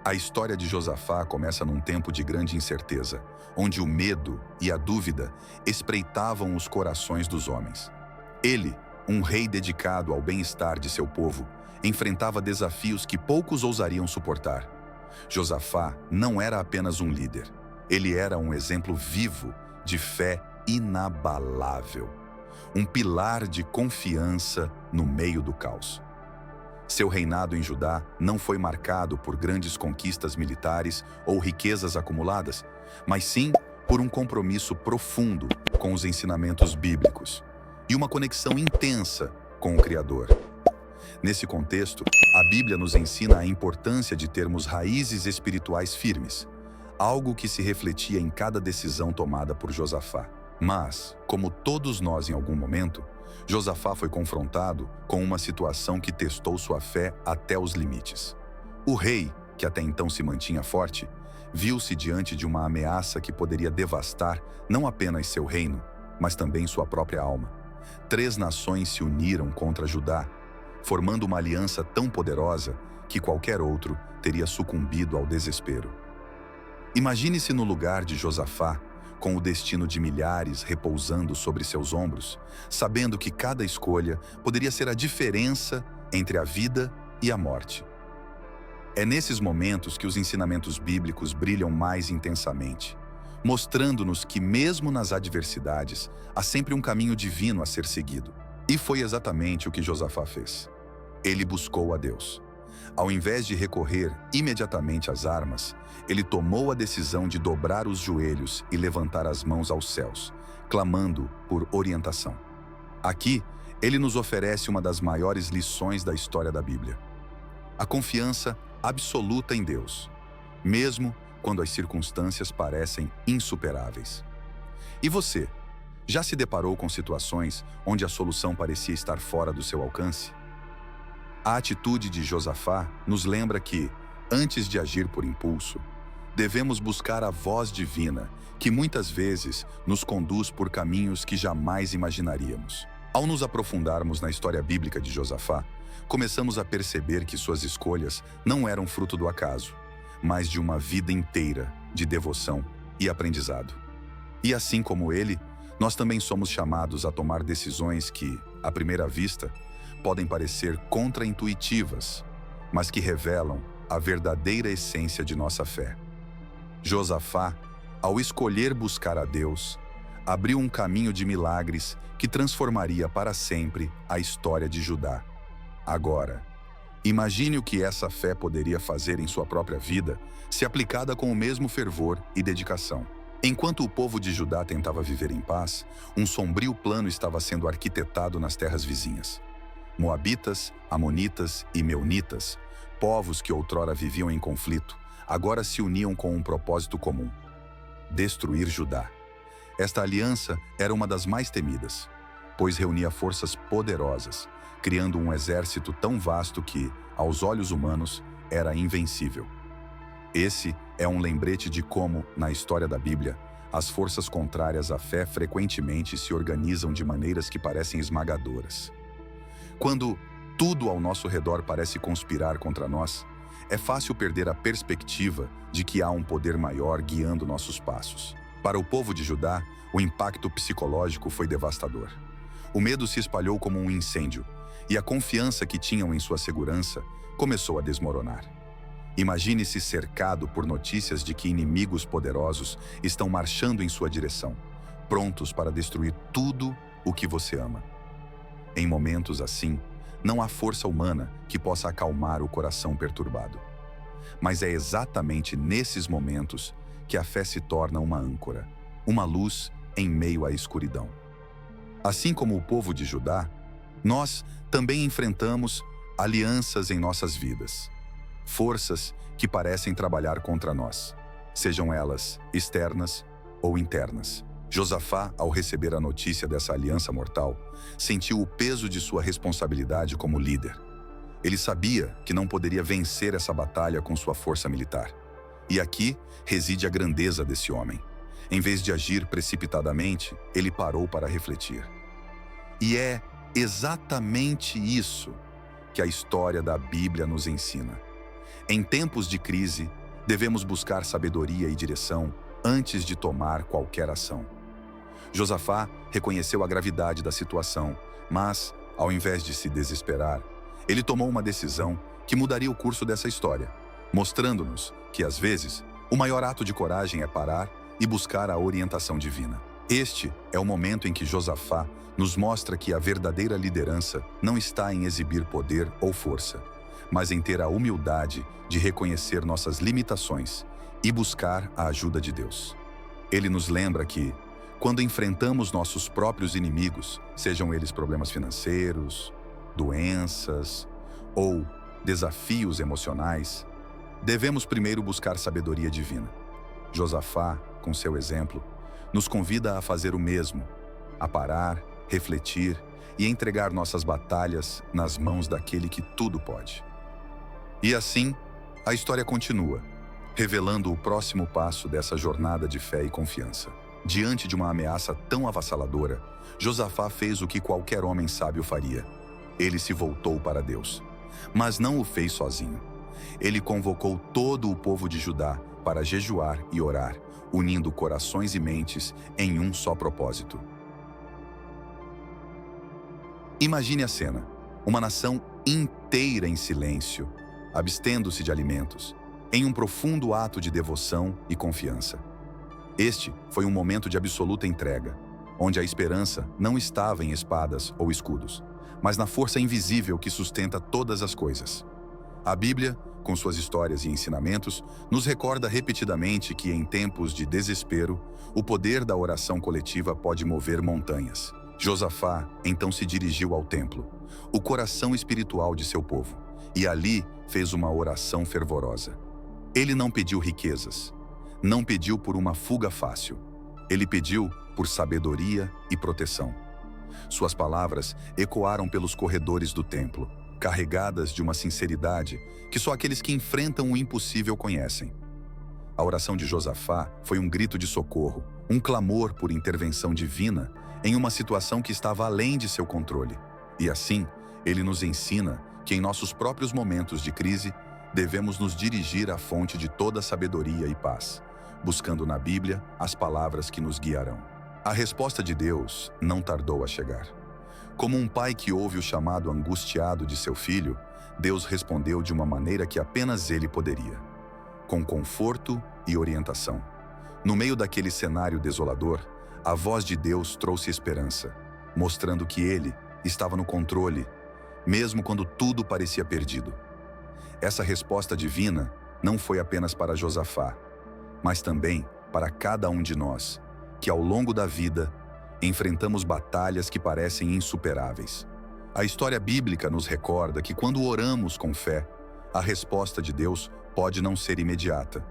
A história de Josafá começa num tempo de grande incerteza, onde o medo e a dúvida espreitavam os corações dos homens. Ele, um rei dedicado ao bem-estar de seu povo, enfrentava desafios que poucos ousariam suportar. Josafá não era apenas um líder, ele era um exemplo vivo de fé inabalável, um pilar de confiança no meio do caos. Seu reinado em Judá não foi marcado por grandes conquistas militares ou riquezas acumuladas, mas sim por um compromisso profundo com os ensinamentos bíblicos e uma conexão intensa com o Criador. Nesse contexto, a Bíblia nos ensina a importância de termos raízes espirituais firmes, algo que se refletia em cada decisão tomada por Josafá. Mas, como todos nós em algum momento, Josafá foi confrontado com uma situação que testou sua fé até os limites. O rei, que até então se mantinha forte, viu-se diante de uma ameaça que poderia devastar não apenas seu reino, mas também sua própria alma. 3 nações se uniram contra Judá, formando uma aliança tão poderosa que qualquer outro teria sucumbido ao desespero. Imagine-se no lugar de Josafá, com o destino de milhares repousando sobre seus ombros, sabendo que cada escolha poderia ser a diferença entre a vida e a morte. É nesses momentos que os ensinamentos bíblicos brilham mais intensamente, mostrando-nos que mesmo nas adversidades, há sempre um caminho divino a ser seguido. E foi exatamente o que Josafá fez. Ele buscou a Deus. Ao invés de recorrer imediatamente às armas, ele tomou a decisão de dobrar os joelhos e levantar as mãos aos céus, clamando por orientação. Aqui, ele nos oferece uma das maiores lições da história da Bíblia: a confiança absoluta em Deus, mesmo quando as circunstâncias parecem insuperáveis. E você, já se deparou com situações onde a solução parecia estar fora do seu alcance? A atitude de Josafá nos lembra que, antes de agir por impulso, devemos buscar a voz divina, que muitas vezes nos conduz por caminhos que jamais imaginaríamos. Ao nos aprofundarmos na história bíblica de Josafá, começamos a perceber que suas escolhas não eram fruto do acaso, mas de uma vida inteira de devoção e aprendizado. E assim como ele, nós também somos chamados a tomar decisões que, à primeira vista, podem parecer contraintuitivas, mas que revelam a verdadeira essência de nossa fé. Josafá, ao escolher buscar a Deus, abriu um caminho de milagres que transformaria para sempre a história de Judá. Agora, imagine o que essa fé poderia fazer em sua própria vida se aplicada com o mesmo fervor e dedicação. Enquanto o povo de Judá tentava viver em paz, um sombrio plano estava sendo arquitetado nas terras vizinhas. Moabitas, Amonitas e Meunitas, povos que outrora viviam em conflito, agora se uniam com um propósito comum: destruir Judá. Esta aliança era uma das mais temidas, pois reunia forças poderosas, criando um exército tão vasto que, aos olhos humanos, era invencível. Esse é um lembrete de como, na história da Bíblia, as forças contrárias à fé frequentemente se organizam de maneiras que parecem esmagadoras. Quando tudo ao nosso redor parece conspirar contra nós, é fácil perder a perspectiva de que há um poder maior guiando nossos passos. Para o povo de Judá, o impacto psicológico foi devastador. O medo se espalhou como um incêndio, e a confiança que tinham em sua segurança começou a desmoronar. Imagine-se cercado por notícias de que inimigos poderosos estão marchando em sua direção, prontos para destruir tudo o que você ama. Em momentos assim, não há força humana que possa acalmar o coração perturbado. Mas é exatamente nesses momentos que a fé se torna uma âncora, uma luz em meio à escuridão. Assim como o povo de Judá, nós também enfrentamos alianças em nossas vidas. Forças que parecem trabalhar contra nós, sejam elas externas ou internas. Josafá, ao receber a notícia dessa aliança mortal, sentiu o peso de sua responsabilidade como líder. Ele sabia que não poderia vencer essa batalha com sua força militar. E aqui reside a grandeza desse homem. Em vez de agir precipitadamente, ele parou para refletir. E é exatamente isso que a história da Bíblia nos ensina. Em tempos de crise, devemos buscar sabedoria e direção antes de tomar qualquer ação. Josafá reconheceu a gravidade da situação, mas, ao invés de se desesperar, ele tomou uma decisão que mudaria o curso dessa história, mostrando-nos que, às vezes, o maior ato de coragem é parar e buscar a orientação divina. Este é o momento em que Josafá nos mostra que a verdadeira liderança não está em exibir poder ou força, mas em ter a humildade de reconhecer nossas limitações e buscar a ajuda de Deus. Ele nos lembra que, quando enfrentamos nossos próprios inimigos, sejam eles problemas financeiros, doenças ou desafios emocionais, devemos primeiro buscar sabedoria divina. Josafá, com seu exemplo, nos convida a fazer o mesmo, a parar, refletir e entregar nossas batalhas nas mãos daquele que tudo pode. E assim, a história continua, revelando o próximo passo dessa jornada de fé e confiança. Diante de uma ameaça tão avassaladora, Josafá fez o que qualquer homem sábio faria. Ele se voltou para Deus. Mas não o fez sozinho. Ele convocou todo o povo de Judá para jejuar e orar, unindo corações e mentes em um só propósito. Imagine a cena: uma nação inteira em silêncio, abstendo-se de alimentos, em um profundo ato de devoção e confiança. Este foi um momento de absoluta entrega, onde a esperança não estava em espadas ou escudos, mas na força invisível que sustenta todas as coisas. A Bíblia, com suas histórias e ensinamentos, nos recorda repetidamente que, em tempos de desespero, o poder da oração coletiva pode mover montanhas. Josafá então se dirigiu ao templo, o coração espiritual de seu povo, e ali fez uma oração fervorosa. Ele não pediu riquezas, não pediu por uma fuga fácil. Ele pediu por sabedoria e proteção. Suas palavras ecoaram pelos corredores do templo, carregadas de uma sinceridade que só aqueles que enfrentam o impossível conhecem. A oração de Josafá foi um grito de socorro, um clamor por intervenção divina em uma situação que estava além de seu controle. E assim, ele nos ensina que em nossos próprios momentos de crise, devemos nos dirigir à fonte de toda sabedoria e paz, buscando na Bíblia as palavras que nos guiarão. A resposta de Deus não tardou a chegar. Como um pai que ouve o chamado angustiado de seu filho, Deus respondeu de uma maneira que apenas ele poderia, com conforto e orientação. No meio daquele cenário desolador, a voz de Deus trouxe esperança, mostrando que ele estava no controle, mesmo quando tudo parecia perdido. Essa resposta divina não foi apenas para Josafá, mas também para cada um de nós, que ao longo da vida enfrentamos batalhas que parecem insuperáveis. A história bíblica nos recorda que quando oramos com fé, a resposta de Deus pode não ser imediata,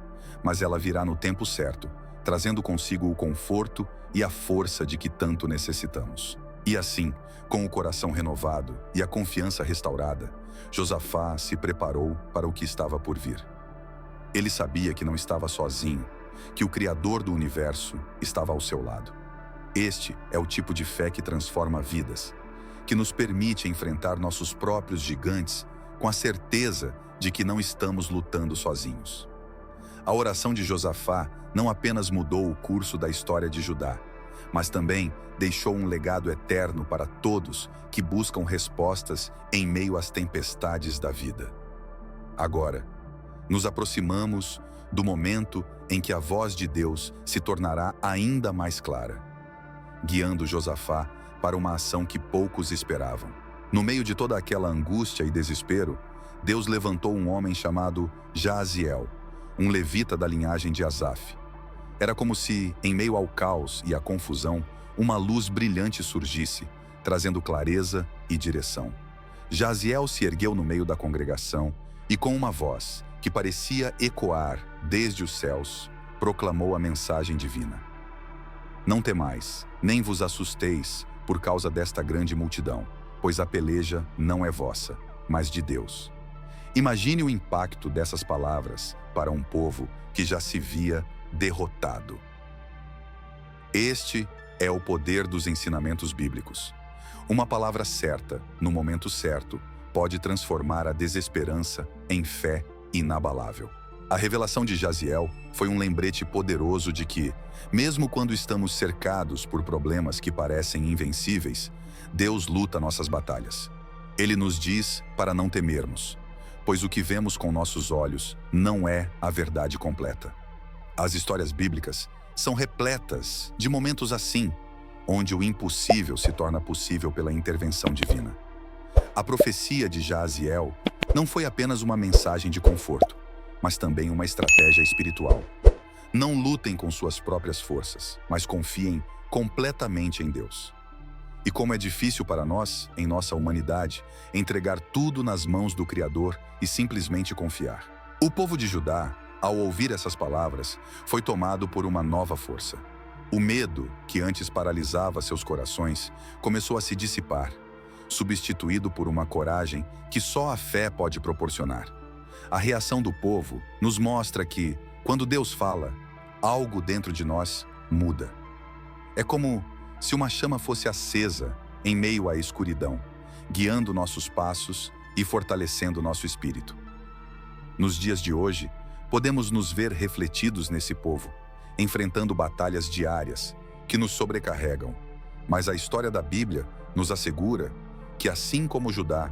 mas ela virá no tempo certo, trazendo consigo o conforto e a força de que tanto necessitamos. E assim, com o coração renovado e a confiança restaurada, Josafá se preparou para o que estava por vir. Ele sabia que não estava sozinho, que o Criador do universo estava ao seu lado. Este é o tipo de fé que transforma vidas, que nos permite enfrentar nossos próprios gigantes com a certeza de que não estamos lutando sozinhos. A oração de Josafá não apenas mudou o curso da história de Judá, mas também deixou um legado eterno para todos que buscam respostas em meio às tempestades da vida. Agora, nos aproximamos do momento em que a voz de Deus se tornará ainda mais clara, guiando Josafá para uma ação que poucos esperavam. No meio de toda aquela angústia e desespero, Deus levantou um homem chamado Jaaziel, um levita da linhagem de Asaf. Era como se, em meio ao caos e à confusão, uma luz brilhante surgisse, trazendo clareza e direção. Jaaziel se ergueu no meio da congregação e, com uma voz que parecia ecoar desde os céus, proclamou a mensagem divina. Não temais, nem vos assusteis por causa desta grande multidão, pois a peleja não é vossa, mas de Deus. Imagine o impacto dessas palavras para um povo que já se via derrotado. Este é o poder dos ensinamentos bíblicos. Uma palavra certa, no momento certo, pode transformar a desesperança em fé inabalável. A revelação de Jaziel foi um lembrete poderoso de que, mesmo quando estamos cercados por problemas que parecem invencíveis, Deus luta nossas batalhas. Ele nos diz para não temermos, pois o que vemos com nossos olhos não é a verdade completa. As histórias bíblicas são repletas de momentos assim, onde o impossível se torna possível pela intervenção divina. A profecia de Jaziel não foi apenas uma mensagem de conforto, mas também uma estratégia espiritual. Não lutem com suas próprias forças, mas confiem completamente em Deus. E como é difícil para nós, em nossa humanidade, entregar tudo nas mãos do Criador e simplesmente confiar. O povo de Judá, ao ouvir essas palavras, foi tomado por uma nova força. O medo, que antes paralisava seus corações, começou a se dissipar, substituído por uma coragem que só a fé pode proporcionar. A reação do povo nos mostra que, quando Deus fala, algo dentro de nós muda. É como se uma chama fosse acesa em meio à escuridão, guiando nossos passos e fortalecendo nosso espírito. Nos dias de hoje, podemos nos ver refletidos nesse povo, enfrentando batalhas diárias que nos sobrecarregam. Mas a história da Bíblia nos assegura que, assim como Judá,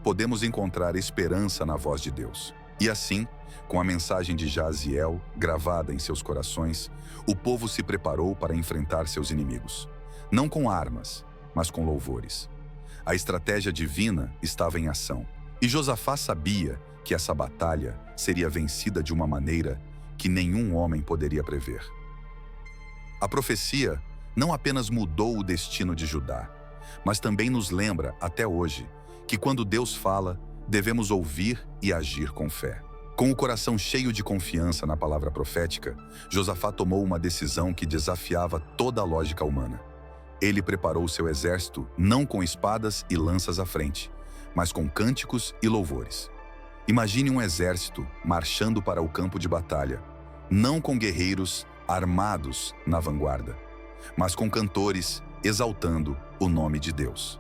podemos encontrar esperança na voz de Deus. E assim, com a mensagem de Jaziel gravada em seus corações, o povo se preparou para enfrentar seus inimigos. Não com armas, mas com louvores. A estratégia divina estava em ação. E Josafá sabia que essa batalha seria vencida de uma maneira que nenhum homem poderia prever. A profecia não apenas mudou o destino de Judá, mas também nos lembra, até hoje, que quando Deus fala, devemos ouvir e agir com fé. Com o coração cheio de confiança na palavra profética, Josafá tomou uma decisão que desafiava toda a lógica humana. Ele preparou seu exército não com espadas e lanças à frente, mas com cânticos e louvores. Imagine um exército marchando para o campo de batalha, não com guerreiros armados na vanguarda, mas com cantores exaltando o nome de Deus.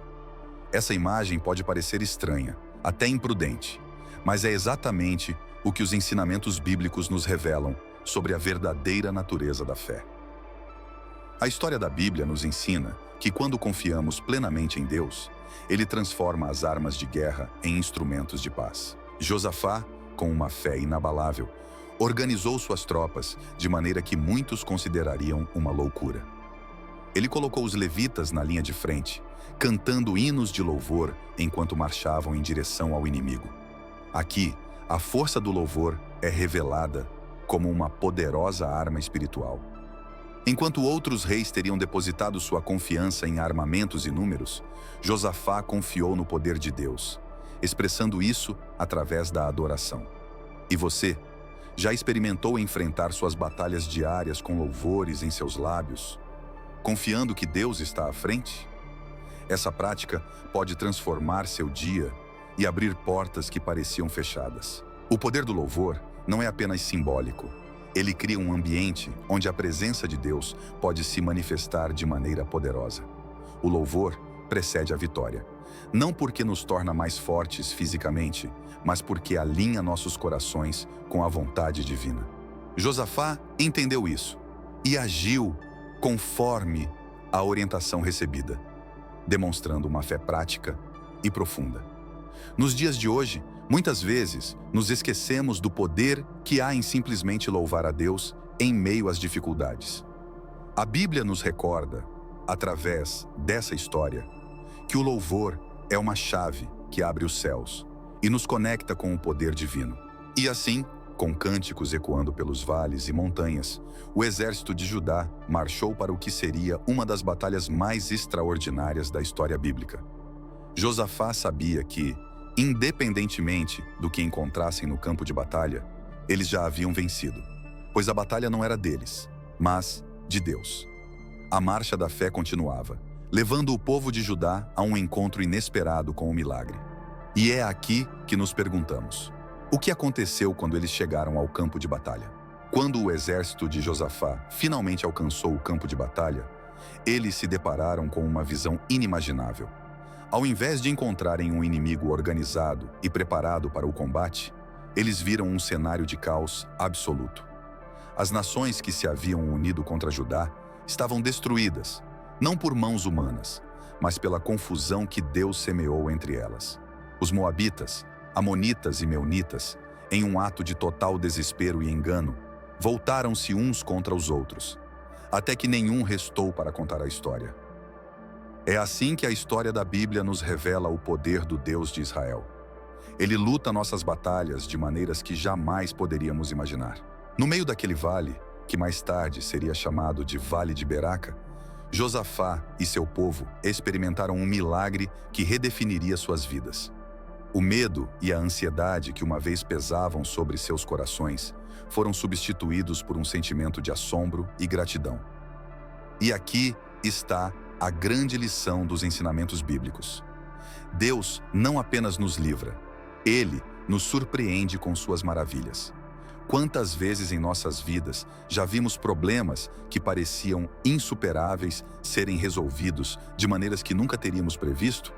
Essa imagem pode parecer estranha, até imprudente, mas é exatamente o que os ensinamentos bíblicos nos revelam sobre a verdadeira natureza da fé. A história da Bíblia nos ensina que quando confiamos plenamente em Deus, Ele transforma as armas de guerra em instrumentos de paz. Josafá, com uma fé inabalável, organizou suas tropas de maneira que muitos considerariam uma loucura. Ele colocou os levitas na linha de frente, cantando hinos de louvor enquanto marchavam em direção ao inimigo. Aqui, a força do louvor é revelada como uma poderosa arma espiritual. Enquanto outros reis teriam depositado sua confiança em armamentos e números, Josafá confiou no poder de Deus, expressando isso através da adoração. E você, já experimentou enfrentar suas batalhas diárias com louvores em seus lábios, confiando que Deus está à frente? Essa prática pode transformar seu dia e abrir portas que pareciam fechadas. O poder do louvor não é apenas simbólico. Ele cria um ambiente onde a presença de Deus pode se manifestar de maneira poderosa. O louvor precede a vitória, não porque nos torna mais fortes fisicamente, mas porque alinha nossos corações com a vontade divina. Josafá entendeu isso e agiu conforme a orientação recebida, demonstrando uma fé prática e profunda. Nos dias de hoje, muitas vezes, nos esquecemos do poder que há em simplesmente louvar a Deus em meio às dificuldades. A Bíblia nos recorda, através dessa história, que o louvor é uma chave que abre os céus e nos conecta com o poder divino. E assim, com cânticos ecoando pelos vales e montanhas, o exército de Judá marchou para o que seria uma das batalhas mais extraordinárias da história bíblica. Josafá sabia que, independentemente do que encontrassem no campo de batalha, eles já haviam vencido, pois a batalha não era deles, mas de Deus. A marcha da fé continuava, levando o povo de Judá a um encontro inesperado com o milagre. E é aqui que nos perguntamos: o que aconteceu quando eles chegaram ao campo de batalha? Quando o exército de Josafá finalmente alcançou o campo de batalha, eles se depararam com uma visão inimaginável. Ao invés de encontrarem um inimigo organizado e preparado para o combate, eles viram um cenário de caos absoluto. As nações que se haviam unido contra Judá estavam destruídas, não por mãos humanas, mas pela confusão que Deus semeou entre elas. Os moabitas, amonitas e meunitas, em um ato de total desespero e engano, voltaram-se uns contra os outros, até que nenhum restou para contar a história. É assim que a história da Bíblia nos revela o poder do Deus de Israel. Ele luta nossas batalhas de maneiras que jamais poderíamos imaginar. No meio daquele vale, que mais tarde seria chamado de Vale de Beraca, Josafá e seu povo experimentaram um milagre que redefiniria suas vidas. O medo e a ansiedade que uma vez pesavam sobre seus corações foram substituídos por um sentimento de assombro e gratidão. E aqui está a grande lição dos ensinamentos bíblicos. Deus não apenas nos livra, Ele nos surpreende com suas maravilhas. Quantas vezes em nossas vidas já vimos problemas que pareciam insuperáveis serem resolvidos de maneiras que nunca teríamos previsto?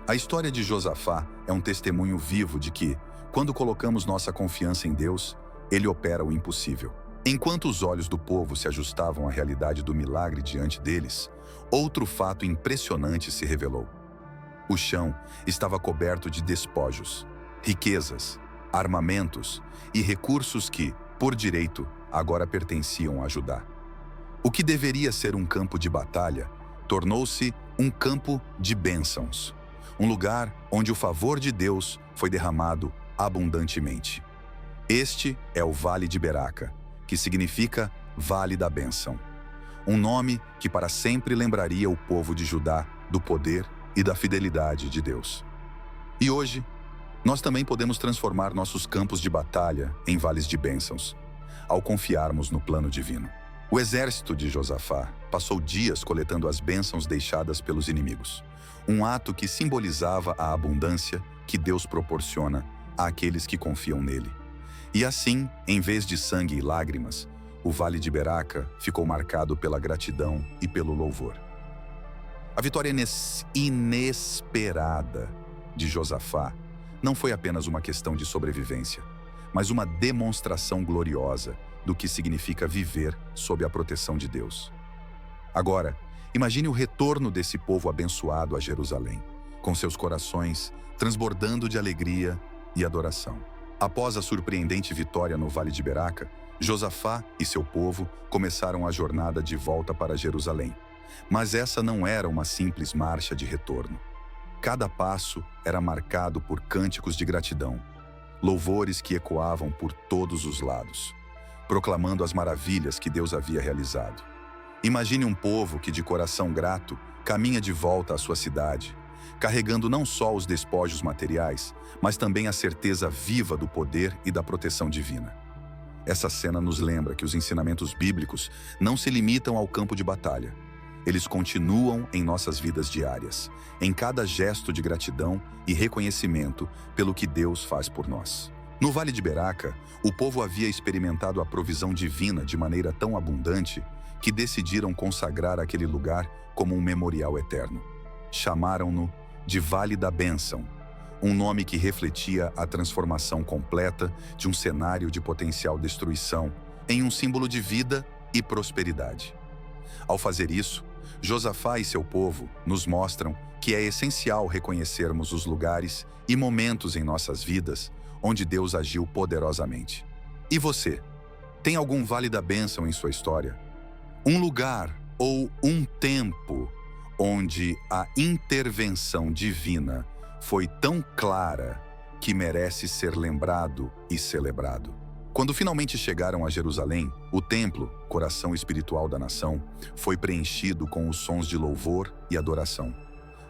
A história de Josafá é um testemunho vivo de que, quando colocamos nossa confiança em Deus, Ele opera o impossível. Enquanto os olhos do povo se ajustavam à realidade do milagre diante deles, outro fato impressionante se revelou. O chão estava coberto de despojos, riquezas, armamentos e recursos que, por direito, agora pertenciam a Judá. O que deveria ser um campo de batalha tornou-se um campo de bênçãos, um lugar onde o favor de Deus foi derramado abundantemente. Este é o Vale de Beraca, que significa Vale da Bênção. Um nome que para sempre lembraria o povo de Judá do poder e da fidelidade de Deus. E hoje, nós também podemos transformar nossos campos de batalha em vales de bênçãos, ao confiarmos no plano divino. O exército de Josafá passou dias coletando as bênçãos deixadas pelos inimigos, um ato que simbolizava a abundância que Deus proporciona àqueles que confiam nele. E assim, em vez de sangue e lágrimas, o Vale de Beraca ficou marcado pela gratidão e pelo louvor. A vitória inesperada de Josafá não foi apenas uma questão de sobrevivência, mas uma demonstração gloriosa do que significa viver sob a proteção de Deus. Agora, imagine o retorno desse povo abençoado a Jerusalém, com seus corações transbordando de alegria e adoração. Após a surpreendente vitória no Vale de Beraca, Josafá e seu povo começaram a jornada de volta para Jerusalém. Mas essa não era uma simples marcha de retorno. Cada passo era marcado por cânticos de gratidão, louvores que ecoavam por todos os lados, proclamando as maravilhas que Deus havia realizado. Imagine um povo que, de coração grato, caminha de volta à sua cidade, carregando não só os despojos materiais, mas também a certeza viva do poder e da proteção divina. Essa cena nos lembra que os ensinamentos bíblicos não se limitam ao campo de batalha. Eles continuam em nossas vidas diárias, em cada gesto de gratidão e reconhecimento pelo que Deus faz por nós. No Vale de Beraca, o povo havia experimentado a provisão divina de maneira tão abundante que decidiram consagrar aquele lugar como um memorial eterno. Chamaram-no de Vale da Bênção, um nome que refletia a transformação completa de um cenário de potencial destruição em um símbolo de vida e prosperidade. Ao fazer isso, Josafá e seu povo nos mostram que é essencial reconhecermos os lugares e momentos em nossas vidas onde Deus agiu poderosamente. E você? Tem algum Vale da Bênção em sua história? Um lugar ou um tempo onde a intervenção divina foi tão clara que merece ser lembrado e celebrado. Quando finalmente chegaram a Jerusalém, o templo, coração espiritual da nação, foi preenchido com os sons de louvor e adoração.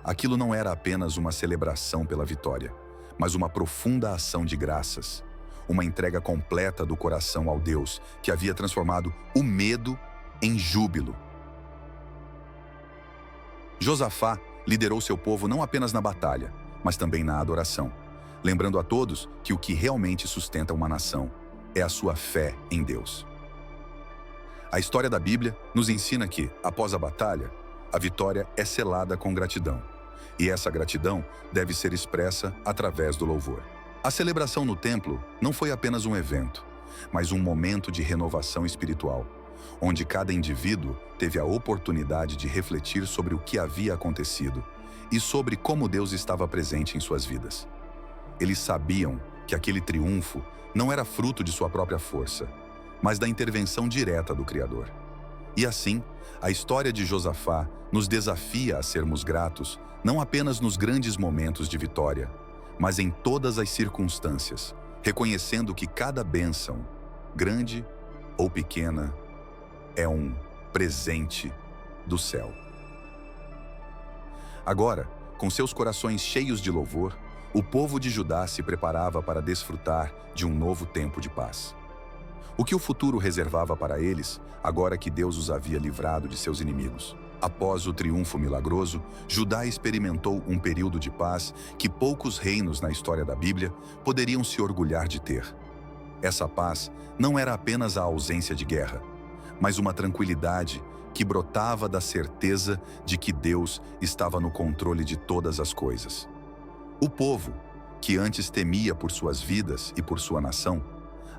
Aquilo não era apenas uma celebração pela vitória, mas uma profunda ação de graças, uma entrega completa do coração ao Deus que havia transformado o medo em júbilo. Josafá liderou seu povo não apenas na batalha, mas também na adoração, lembrando a todos que o que realmente sustenta uma nação é a sua fé em Deus. A história da Bíblia nos ensina que, após a batalha, a vitória é selada com gratidão, e essa gratidão deve ser expressa através do louvor. A celebração no templo não foi apenas um evento, mas um momento de renovação espiritual, onde cada indivíduo teve a oportunidade de refletir sobre o que havia acontecido e sobre como Deus estava presente em suas vidas. Eles sabiam que aquele triunfo não era fruto de sua própria força, mas da intervenção direta do Criador. E assim, a história de Josafá nos desafia a sermos gratos não apenas nos grandes momentos de vitória, mas em todas as circunstâncias, reconhecendo que cada bênção, grande ou pequena, é um presente do céu. Agora, com seus corações cheios de louvor, o povo de Judá se preparava para desfrutar de um novo tempo de paz. O que o futuro reservava para eles, agora que Deus os havia livrado de seus inimigos? Após o triunfo milagroso, Judá experimentou um período de paz que poucos reinos na história da Bíblia poderiam se orgulhar de ter. Essa paz não era apenas a ausência de guerra, mas uma tranquilidade que brotava da certeza de que Deus estava no controle de todas as coisas. O povo, que antes temia por suas vidas e por sua nação,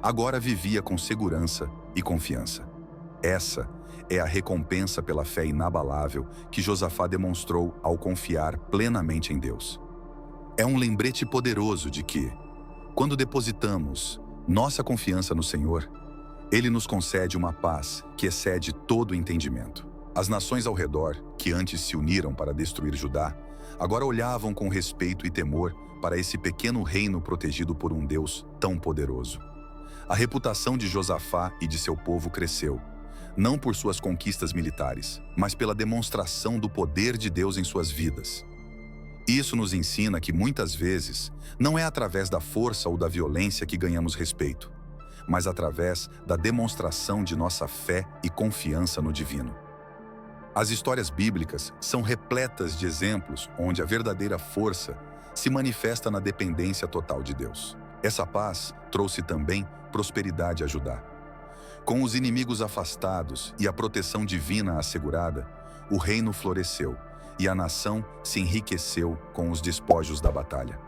agora vivia com segurança e confiança. Essa é a recompensa pela fé inabalável que Josafá demonstrou ao confiar plenamente em Deus. É um lembrete poderoso de que, quando depositamos nossa confiança no Senhor, Ele nos concede uma paz que excede todo entendimento. As nações ao redor, que antes se uniram para destruir Judá, agora olhavam com respeito e temor para esse pequeno reino protegido por um Deus tão poderoso. A reputação de Josafá e de seu povo cresceu, não por suas conquistas militares, mas pela demonstração do poder de Deus em suas vidas. Isso nos ensina que muitas vezes não é através da força ou da violência que ganhamos respeito, mas através da demonstração de nossa fé e confiança no divino. As histórias bíblicas são repletas de exemplos onde a verdadeira força se manifesta na dependência total de Deus. Essa paz trouxe também prosperidade a Judá. Com os inimigos afastados e a proteção divina assegurada, o reino floresceu e a nação se enriqueceu com os despojos da batalha.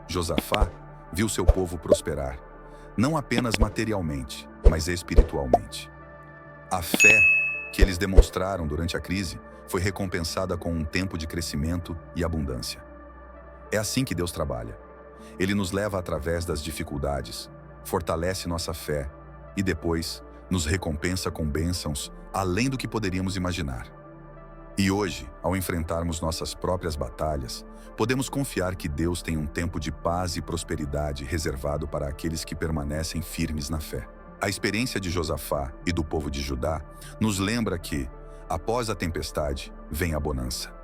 Josafá viu seu povo prosperar, não apenas materialmente, mas espiritualmente. A fé que eles demonstraram durante a crise foi recompensada com um tempo de crescimento e abundância. É assim que Deus trabalha. Ele nos leva através das dificuldades, fortalece nossa fé e depois nos recompensa com bênçãos além do que poderíamos imaginar. E hoje, ao enfrentarmos nossas próprias batalhas, podemos confiar que Deus tem um tempo de paz e prosperidade reservado para aqueles que permanecem firmes na fé. A experiência de Josafá e do povo de Judá nos lembra que, após a tempestade, vem a bonança.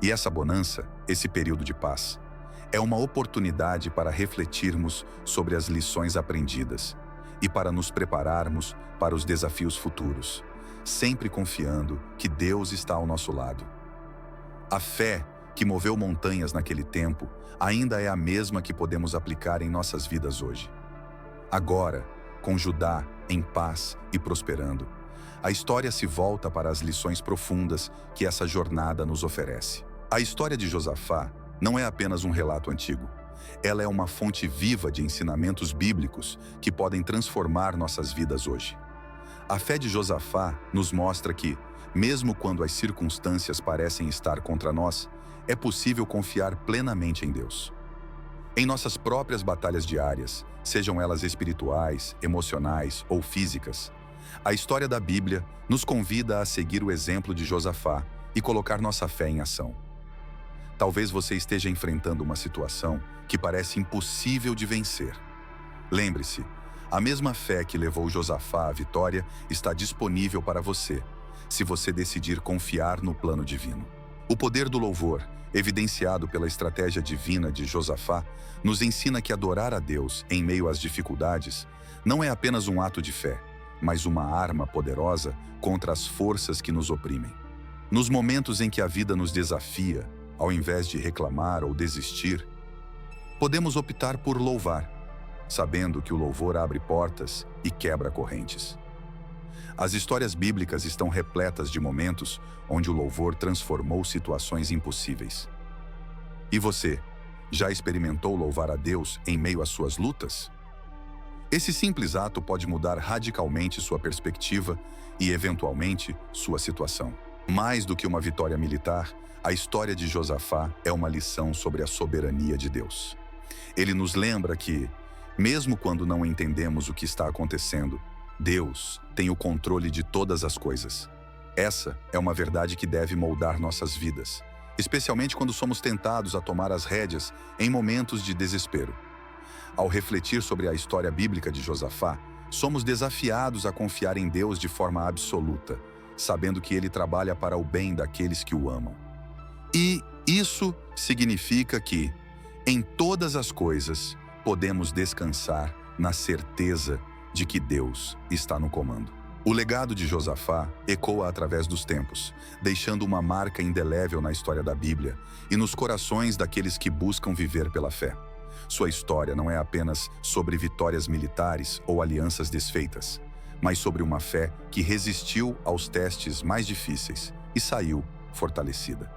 E essa bonança, esse período de paz, é uma oportunidade para refletirmos sobre as lições aprendidas e para nos prepararmos para os desafios futuros, sempre confiando que Deus está ao nosso lado. A fé que moveu montanhas naquele tempo ainda é a mesma que podemos aplicar em nossas vidas hoje. Agora, com Judá em paz e prosperando, a história se volta para as lições profundas que essa jornada nos oferece. A história de Josafá não é apenas um relato antigo. Ela é uma fonte viva de ensinamentos bíblicos que podem transformar nossas vidas hoje. A fé de Josafá nos mostra que, mesmo quando as circunstâncias parecem estar contra nós, é possível confiar plenamente em Deus. Em nossas próprias batalhas diárias, sejam elas espirituais, emocionais ou físicas, a história da Bíblia nos convida a seguir o exemplo de Josafá e colocar nossa fé em ação. Talvez você esteja enfrentando uma situação que parece impossível de vencer. Lembre-se, a mesma fé que levou Josafá à vitória está disponível para você, se você decidir confiar no plano divino. O poder do louvor, evidenciado pela estratégia divina de Josafá, nos ensina que adorar a Deus em meio às dificuldades não é apenas um ato de fé, mas uma arma poderosa contra as forças que nos oprimem. Nos momentos em que a vida nos desafia, ao invés de reclamar ou desistir, podemos optar por louvar, sabendo que o louvor abre portas e quebra correntes. As histórias bíblicas estão repletas de momentos onde o louvor transformou situações impossíveis. E você, Já experimentou louvar a Deus em meio às suas lutas? Esse simples ato pode mudar radicalmente sua perspectiva e, eventualmente, sua situação. Mais do que uma vitória militar, a história de Josafá é uma lição sobre a soberania de Deus. Ele nos lembra que, mesmo quando não entendemos o que está acontecendo, Deus tem o controle de todas as coisas. Essa é uma verdade que deve moldar nossas vidas, especialmente quando somos tentados a tomar as rédeas em momentos de desespero. Ao refletir sobre a história bíblica de Josafá, somos desafiados a confiar em Deus de forma absoluta, sabendo que Ele trabalha para o bem daqueles que o amam. E isso significa que, em todas as coisas, podemos descansar na certeza de que Deus está no comando. O legado de Josafá ecoa através dos tempos, deixando uma marca indelével na história da Bíblia e nos corações daqueles que buscam viver pela fé. Sua história não é apenas sobre vitórias militares ou alianças desfeitas, mas sobre uma fé que resistiu aos testes mais difíceis e saiu fortalecida.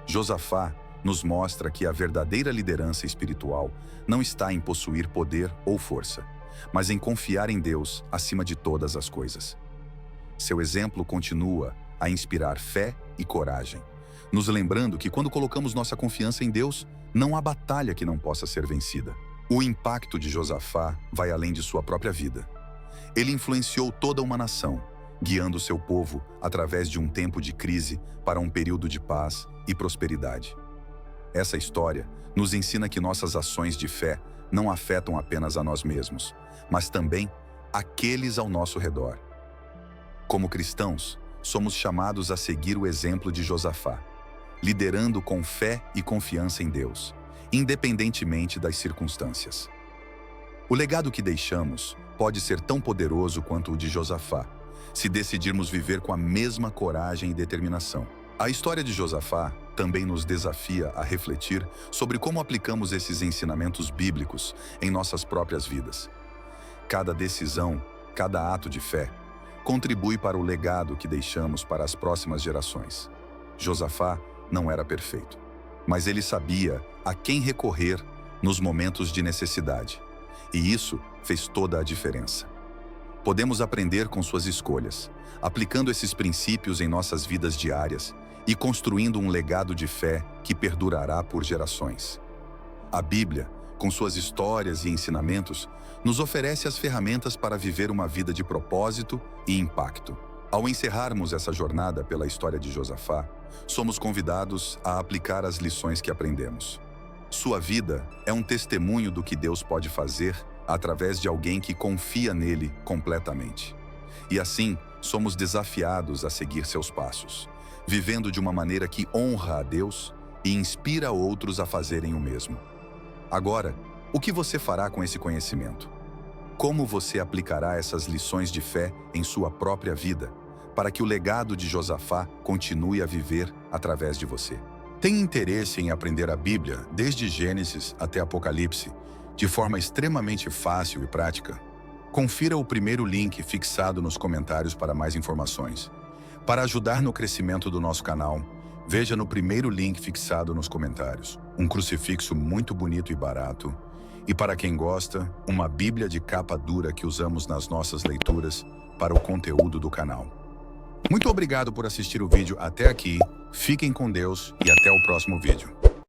Josafá nos mostra que a verdadeira liderança espiritual não está em possuir poder ou força, mas em confiar em Deus acima de todas as coisas. Seu exemplo continua a inspirar fé e coragem, nos lembrando que quando colocamos nossa confiança em Deus, não há batalha que não possa ser vencida. O impacto de Josafá vai além de sua própria vida. Ele influenciou toda uma nação, guiando seu povo através de um tempo de crise para um período de paz e prosperidade. Essa história nos ensina que nossas ações de fé não afetam apenas a nós mesmos, mas também aqueles ao nosso redor. Como cristãos, somos chamados a seguir o exemplo de Josafá, liderando com fé e confiança em Deus, independentemente das circunstâncias. O legado que deixamos pode ser tão poderoso quanto o de Josafá, se decidirmos viver com a mesma coragem e determinação. A história de Josafá também nos desafia a refletir sobre como aplicamos esses ensinamentos bíblicos em nossas próprias vidas. Cada decisão, cada ato de fé, contribui para o legado que deixamos para as próximas gerações. Josafá não era perfeito, mas ele sabia a quem recorrer nos momentos de necessidade, e isso fez toda a diferença. Podemos aprender com suas escolhas, aplicando esses princípios em nossas vidas diárias e construindo um legado de fé que perdurará por gerações. A Bíblia, com suas histórias e ensinamentos, nos oferece as ferramentas para viver uma vida de propósito e impacto. Ao encerrarmos essa jornada pela história de Josafá, somos convidados a aplicar as lições que aprendemos. Sua vida é um testemunho do que Deus pode fazer através de alguém que confia nele completamente. E assim, somos desafiados a seguir seus passos, vivendo de uma maneira que honra a Deus e inspira outros a fazerem o mesmo. Agora, o que você fará com esse conhecimento? Como você aplicará essas lições de fé em sua própria vida, para que o legado de Josafá continue a viver através de você? Tem interesse em aprender a Bíblia, desde Gênesis até Apocalipse, de forma extremamente fácil e prática? Confira o primeiro link fixado nos comentários para mais informações. Para ajudar no crescimento do nosso canal, veja no primeiro link fixado nos comentários. Um crucifixo muito bonito e barato. E para quem gosta, uma Bíblia de capa dura que usamos nas nossas leituras para o conteúdo do canal. Muito obrigado por assistir o vídeo até aqui, fiquem com Deus e até o próximo vídeo.